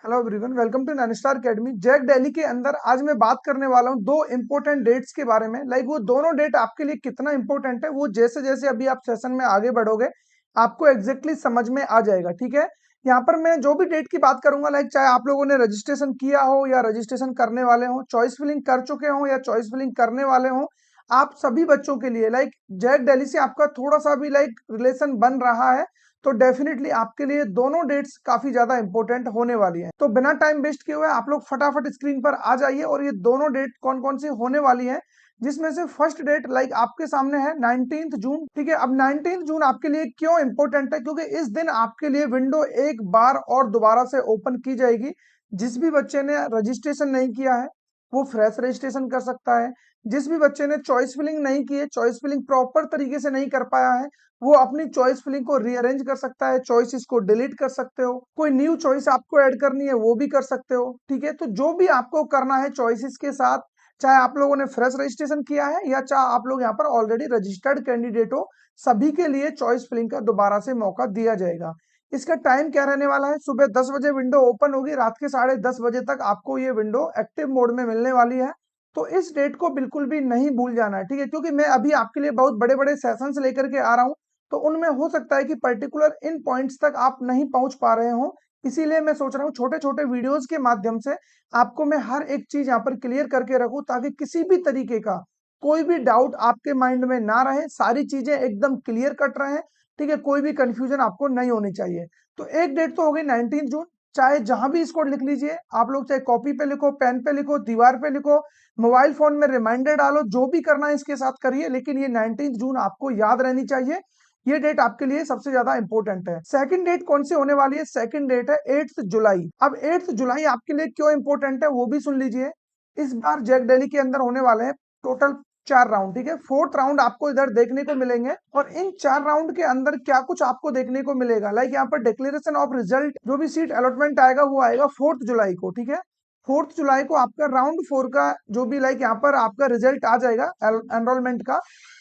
Hello everyone, welcome to Nainstar academy. जैक दिल्ली के अंदर आज मैं बात करने वाला हूँ दो इंपॉर्टेंट डेट्स के बारे में। वो दोनों डेट आपके लिए कितना इंपॉर्टेंट है वो जैसे जैसे अभी आप सेशन में आगे बढ़ोगे आपको एग्जैक्टली समझ में आ जाएगा। ठीक है, यहाँ पर मैं जो भी डेट की बात करूंगा, चाहे आप लोगों ने रजिस्ट्रेशन किया हो या रजिस्ट्रेशन करने वाले हो, चॉइस फिलिंग कर चुके हो या चॉइस फिलिंग करने वाले हो, आप सभी बच्चों के लिए जैक दिल्ली से आपका थोड़ा सा भी रिलेशन बन रहा है तो डेफिनेटली आपके लिए दोनों डेट्स काफी ज्यादा इंपॉर्टेंट होने वाली हैं। तो बिना टाइम वेस्ट किए हुए आप लोग फटाफट स्क्रीन पर आ जाइए और ये दोनों डेट कौन कौन सी होने वाली हैं, जिसमें से फर्स्ट डेट आपके सामने है 19 जून। ठीक है, अब 19 जून आपके लिए क्यों इंपॉर्टेंट है, क्योंकि इस दिन आपके लिए विंडो एक बार और दोबारा से ओपन की जाएगी। जिस भी बच्चे ने रजिस्ट्रेशन नहीं किया है वो फ्रेश रजिस्ट्रेशन कर सकता है। जिस भी बच्चे ने चॉइस फिलिंग नहीं की है, चॉइस फिलिंग प्रॉपर तरीके से नहीं कर पाया है, वो अपनी चॉइस फिलिंग को रीअरेंज कर सकता है, चॉइसेस को डिलीट कर सकते हो, कोई न्यू चॉइस आपको ऐड करनी है वो भी कर सकते हो। ठीक है, तो जो भी आपको करना है चॉइसेस के साथ, चाहे आप लोगों ने फ्रेश रजिस्ट्रेशन किया है या चाहे आप लोग यहाँ पर ऑलरेडी रजिस्टर्ड कैंडिडेट हो, सभी के लिए चॉइस फिलिंग का दोबारा से मौका दिया जाएगा। इसका टाइम क्या रहने वाला है, सुबह 10 बजे विंडो ओपन होगी, रात के 10:30 बजे तक आपको ये विंडो एक्टिव मोड में मिलने वाली है। तो इस डेट को बिल्कुल भी नहीं भूल जाना है। ठीक है, क्योंकि मैं अभी आपके लिए बहुत बड़े बड़े सेशंस लेकर के आ रहा हूँ, तो उनमें हो सकता है कि पर्टिकुलर इन पॉइंट्स तक आप नहीं पहुंच पा रहे हो। इसीलिए मैं सोच रहा हूँ छोटे छोटे वीडियोस के माध्यम से आपको मैं हर एक चीज यहाँ पर क्लियर करके रखूं, ताकि किसी भी तरीके का कोई भी डाउट आपके माइंड में ना रहे, सारी चीजें एकदम क्लियर कट रहे। ठीक है, कोई भी कंफ्यूजन आपको नहीं होनी चाहिए। तो एक डेट तो हो गई 19 जून, चाहे जहां भी इसको लिख लीजिए आप लोग, चाहे कॉपी पे लिखो, पेन पे लिखो, दीवार पे लिखो, मोबाइल फोन में रिमाइंडर डालो, जो भी करना है इसके साथ करिए, लेकिन ये 19 जून आपको याद रहनी चाहिए। ये डेट आपके लिए सबसे ज्यादा इंपॉर्टेंट है। सेकंड डेट कौन सी होने वाली है, सेकंड डेट है 8 जुलाई। अब 8 जुलाई आपके लिए क्यों इंपॉर्टेंट है वो भी सुन लीजिए। इस बार जैक दिल्ली के अंदर होने वाले हैं टोटल 4 राउंड। ठीक है, फोर्थ राउंड आपको इधर देखने को मिलेंगे और इन 4 राउंड के अंदर क्या कुछ आपको देखने को मिलेगा, यहाँ पर डिक्लेरेशन ऑफ रिजल्ट, जो भी सीट अलॉटमेंट आएगा वो आएगा 4 जुलाई को। ठीक है, 4 जुलाई को आपका राउंड 4 का जो भी यहाँ पर आपका रिजल्ट आ जाएगा एनरोलमेंट का।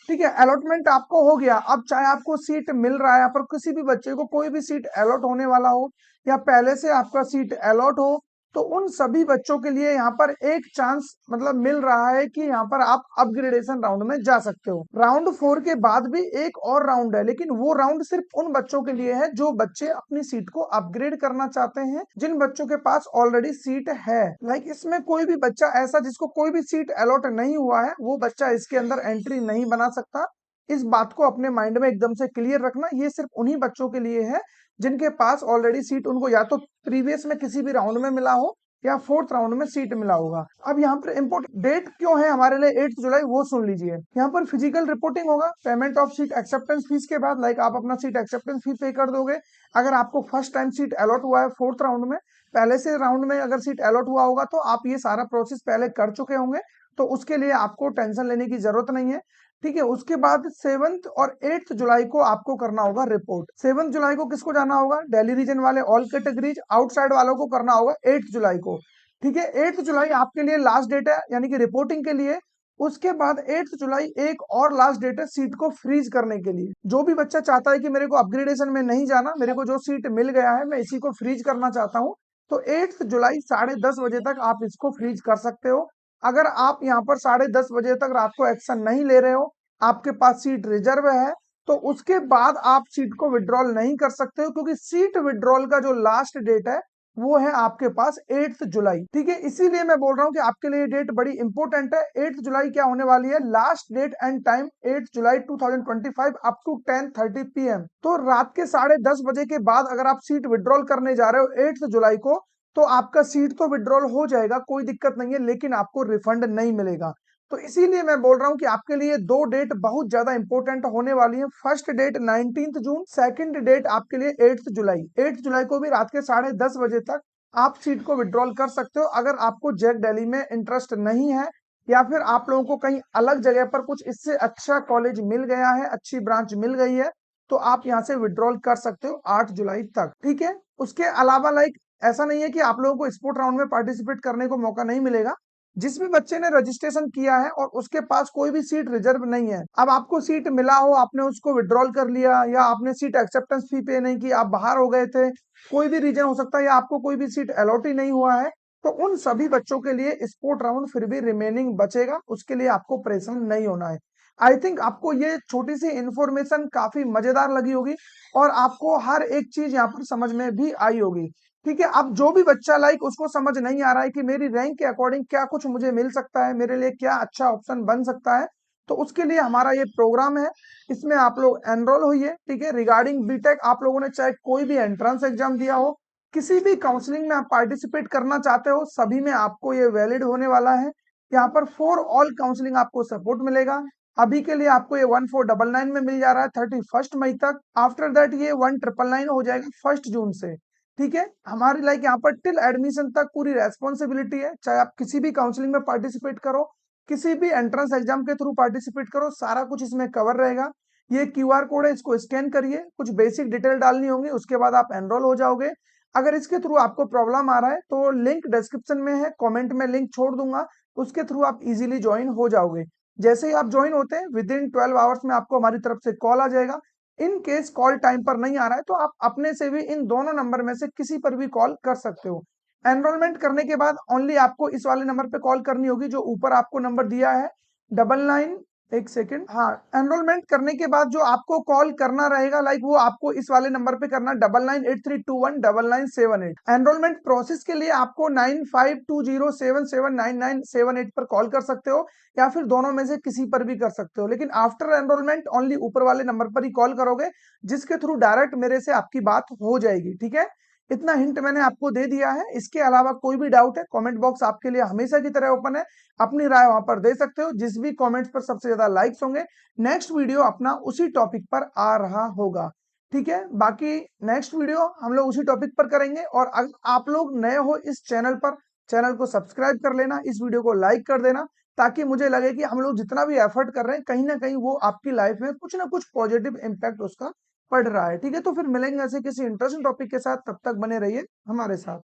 ठीक है, अलॉटमेंट आपको हो गया। अब चाहे आपको सीट मिल रहा है, यहाँ पर किसी भी बच्चे को कोई भी सीट अलॉट होने वाला हो या पहले से आपका सीट अलॉट हो, तो उन सभी बच्चों के लिए यहाँ पर एक चांस मिल रहा है कि यहाँ पर आप अपग्रेडेशन राउंड में जा सकते हो। राउंड 4 के बाद भी एक और राउंड है, लेकिन वो राउंड सिर्फ उन बच्चों के लिए है जो बच्चे अपनी सीट को अपग्रेड करना चाहते हैं, जिन बच्चों के पास ऑलरेडी सीट है। इसमें कोई भी बच्चा ऐसा जिसको कोई भी सीट अलॉट नहीं हुआ है, वो बच्चा इसके अंदर एंट्री नहीं बना सकता। इस बात को अपने माइंड में एकदम से क्लियर रखना, ये सिर्फ उन्हीं बच्चों के लिए है जिनके पास ऑलरेडी सीट उनको या तो प्रीवियस में किसी भी राउंड में मिला हो या फोर्थ राउंड में सीट मिला होगा। अब यहाँ पर इम्पोर्टेंट डेट क्यों है हमारे लिए 8 जुलाई, वो सुन लीजिए। यहाँ पर फिजिकल रिपोर्टिंग होगा payment of seat acceptance fees के बाद। आप अपना सीट एक्सेप्टेंस फी पे कर दोगे। अगर आपको फर्स्ट टाइम सीट अलॉट हुआ है फोर्थ राउंड में, पहले से राउंड में अगर सीट अलॉट हुआ होगा तो आप ये सारा प्रोसेस पहले कर चुके होंगे, तो उसके लिए आपको टेंशन लेने की जरूरत नहीं है। ठीक है, उसके बाद 7 और 8 जुलाई को आपको करना होगा रिपोर्ट। 7 जुलाई को किसको जाना होगा, दिल्ली रीजन वाले ऑल कैटेगरीज, आउटसाइड वालों को करना होगा 8 जुलाई को। ठीक है, 8 जुलाई आपके लिए लास्ट डेट है, यानी कि रिपोर्टिंग के लिए। उसके बाद 8 जुलाई एक और लास्ट डेट है सीट को फ्रीज करने के लिए। जो भी बच्चा चाहता है कि मेरे को अपग्रेडेशन में नहीं जाना, मेरे को जो सीट मिल गया है मैं इसी को फ्रीज करना चाहता हूँ, तो 8 जुलाई 10:30 बजे तक आप इसको फ्रीज कर सकते हो। अगर आप यहाँ पर 10:30 बजे तक रात को एक्शन नहीं ले रहे हो, आपके पास सीट रिजर्व है, तो उसके बाद आप सीट को विड्रॉल नहीं कर सकते हो, क्योंकि सीट विड्रॉल का जो लास्ट डेट है वो है आपके पास 8 जुलाई। ठीक है, इसीलिए मैं बोल रहा हूं कि आपके लिए डेट बड़ी इंपॉर्टेंट है। 8 जुलाई क्या होने वाली है, लास्ट डेट एंड टाइम 8 जुलाई 2025 अप टू 10:30 PM। तो रात के 10:30 बजे के बाद अगर आप सीट विड्रॉल करने जा रहे हो 8 जुलाई को, तो आपका सीट तो विड्रॉल हो जाएगा, कोई दिक्कत नहीं है, लेकिन आपको रिफंड नहीं मिलेगा। तो इसीलिए मैं बोल रहा हूं कि आपके लिए दो डेट बहुत ज्यादा इंपॉर्टेंट होने वाली है। फर्स्ट डेट 19 जून, सेकंड डेट आपके लिए 8 जुलाई। 8 जुलाई को भी रात के 10:30 बजे तक आप सीट को विड्रॉल कर सकते हो। अगर आपको जैक दिल्ली में इंटरेस्ट नहीं है या फिर आप लोगों को कहीं अलग जगह पर कुछ इससे अच्छा कॉलेज मिल गया है, अच्छी ब्रांच मिल गई है, तो आप यहाँ से विड्रॉल कर सकते हो 8 जुलाई तक। ठीक है, उसके अलावा ऐसा नहीं है कि आप लोगों को स्पोर्ट राउंड में पार्टिसिपेट करने को मौका नहीं मिलेगा। जिस भी बच्चे ने रजिस्ट्रेशन किया है और उसके पास कोई भी सीट रिजर्व नहीं है, अब आपको सीट मिला हो, आपने उसको विड्रॉल कर लिया या आपने सीट एक्सेप्टेंस फी पे नहीं की, आप बाहर हो गए थे, कोई भी रीजन हो सकता है या आपको कोई भी सीट अलॉट ही नहीं हुआ है, तो उन सभी बच्चों के लिए स्पोर्ट राउंड फिर भी रिमेनिंग बचेगा, उसके लिए आपको परेशान नहीं होना है। आई थिंक आपको ये छोटी सी इंफॉर्मेशन काफी मजेदार लगी होगी और आपको हर एक चीज यहाँ पर समझ में भी आई होगी। ठीक है, अब जो भी बच्चा लाइक उसको समझ नहीं आ रहा है कि मेरी रैंक के अकॉर्डिंग क्या कुछ मुझे मिल सकता है, मेरे लिए क्या अच्छा ऑप्शन बन सकता है, तो उसके लिए हमारा ये प्रोग्राम है, इसमें आप लोग एनरोल होइए। ठीक है, रिगार्डिंग बीटेक आप लोगों ने चाहे कोई भी एंट्रेंस एग्जाम दिया हो, किसी भी काउंसलिंग में आप पार्टिसिपेट करना चाहते हो, सभी में आपको ये वैलिड होने वाला है। यहाँ पर फॉर ऑल काउंसलिंग आपको सपोर्ट मिलेगा। अभी के लिए आपको ये 1499 में मिल जा रहा है 31 मई तक। आफ्टर दैट ये 1999 हो जाएगा 1 जून से। ठीक है, हमारी लाइक यहाँ पर टिल एडमिशन तक पूरी रेस्पॉन्सिबिलिटी है, चाहे आप किसी भी काउंसलिंग में पार्टिसिपेट करो, किसी भी एंट्रेंस एग्जाम के थ्रू पार्टिसिपेट करो, सारा कुछ इसमें कवर रहेगा। ये क्यूआर कोड है, इसको स्कैन करिए, कुछ बेसिक डिटेल डालनी होंगी, उसके बाद आप एनरोल हो जाओगे। अगर इसके थ्रू आपको प्रॉब्लम आ रहा है तो लिंक डिस्क्रिप्शन में है, कमेंट में लिंक छोड़ दूंगा, उसके थ्रू आप इजीली ज्वाइन हो जाओगे। जैसे ही आप ज्वाइन होते हैं विद इन 12 आवर्स में आपको हमारी तरफ से कॉल आ जाएगा। इन केस कॉल टाइम पर नहीं आ रहा है तो आप अपने से भी इन दोनों नंबर में से किसी पर भी कॉल कर सकते हो। एनरोलमेंट करने के बाद ओनली आपको इस वाले नंबर पे कॉल करनी होगी जो ऊपर आपको नंबर दिया है, 99, एक सेकेंड, हाँ, एनरोलमेंट करने के बाद जो आपको कॉल करना रहेगा लाइक वो आपको इस वाले नंबर पे करना, 9983219978। एनरोलमेंट प्रोसेस के लिए आपको 9520779978 पर कॉल कर सकते हो या फिर दोनों में से किसी पर भी कर सकते हो, लेकिन आफ्टर एनरोलमेंट ओनली ऊपर वाले नंबर पर ही कॉल करोगे, जिसके थ्रू डायरेक्ट मेरे से आपकी बात हो जाएगी। ठीक है, इतना हिंट मैंने आपको दे दिया है। इसके अलावा कोई भी डाउट है, कमेंट बॉक्स आपके लिए हमेशा की तरह ओपन है, अपनी राय वहां पर दे सकते हो। जिस भी कमेंट्स पर सबसे ज्यादा लाइक्स होंगे, नेक्स्ट वीडियो अपना उसी टॉपिक पर आ रहा होगा। ठीक है, बाकी नेक्स्ट वीडियो हम लोग उसी टॉपिक पर करेंगे। और अगर आप लोग नए हो इस चैनल पर, चैनल को सब्सक्राइब कर लेना, इस वीडियो को लाइक कर देना, ताकि मुझे लगे कि हम लोग जितना भी एफर्ट कर रहे हैं कहीं ना कहीं वो आपकी लाइफ में कुछ ना कुछ पॉजिटिव इम्पैक्ट उसका पड़ रहा है। ठीक है, तो फिर मिलेंगे ऐसे किसी इंटरेस्टिंग टॉपिक के साथ, तब तक बने रहिए हमारे साथ।